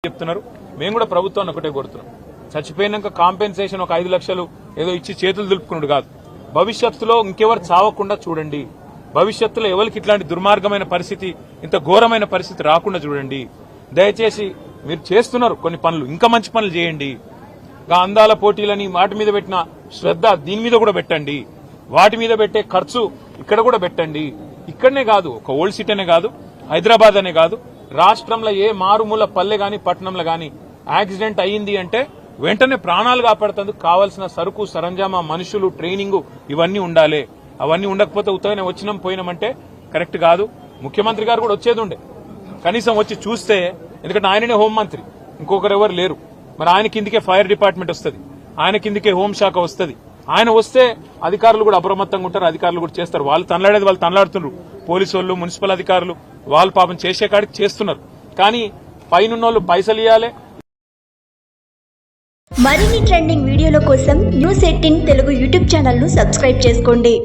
చెప్తున్నారు. మేము కూడా ప్రభుత్వాన్ని ఒకటే కోరుతున్నాం, చచ్చిపోయినాక కాంపెన్సేషన్ ఒక 5 లక్షలు ఏదో ఇచ్చి చేతులు దులుపుకున్నాడు కాదు, భవిష్యత్తులో ఇంకెవరు చావకుండా చూడండి, భవిష్యత్తులో ఎవరికి ఇట్లాంటి దుర్మార్గమైన పరిస్థితి, ఇంత ఘోరమైన పరిస్థితి రాకుండా చూడండి. దయచేసి మీరు చేస్తున్నారు కొన్ని పనులు, ఇంకా మంచి పనులు చేయండి. అందాల పోటీలని వాటి మీద పెట్టిన శ్రద్ధ దీని మీద కూడా పెట్టండి, వాటి మీద పెట్టే ఖర్చు ఇక్కడ కూడా పెట్టండి. ఇక్కడనే కాదు, ఒక ఓల్డ్ సిటీ అనే కాదు, హైదరాబాద్ అనే కాదు, రాష్ట్రంలో ఏ మారుమూల పల్లె గాని పట్టణంలో గాని యాక్సిడెంట్ అయ్యింది అంటే వెంటనే ప్రాణాలు కాపాడుతందుకు కావాల్సిన సరుకు సరంజామా, మనుషులు, ట్రైనింగ్ ఇవన్నీ ఉండాలి. అవన్నీ ఉండకపోతే ఉత్తగానే వచ్చినాం పోయినామంటే కరెక్ట్ కాదు. ముఖ్యమంత్రి గారు కూడా వచ్చేది ఉండే, కనీసం వచ్చి చూస్తే, ఎందుకంటే ఆయననే హోంమంత్రి, ఇంకొకరు ఎవరు లేరు. మరి ఆయన కిందికే ఫైర్ డిపార్ట్మెంట్ వస్తుంది, ఆయన కిందికే హోంశాఖ వస్తుంది. ఆయన వస్తే అధికారులు కూడా అప్రమత్తంగా ఉంటారు, అధికారులు కూడా చేస్తారు. వాళ్ళు తనలాడేది వాళ్ళు తనలాడుతున్నారు, పోలీసు వాళ్ళు, మున్సిపల్ అధికారులు వాళ్ళు పాపం చేసే కాడికి చేస్తున్నారు. కానీ పైనున్నోళ్ళు పైసలు ఇవ్వాలి. మరిన్ని ట్రెండింగ్ వీడియోల కోసం న్యూస్ 18 తెలుగు యూట్యూబ్ ఛానల్ ను సబ్స్క్రైబ్ చేసుకోండి.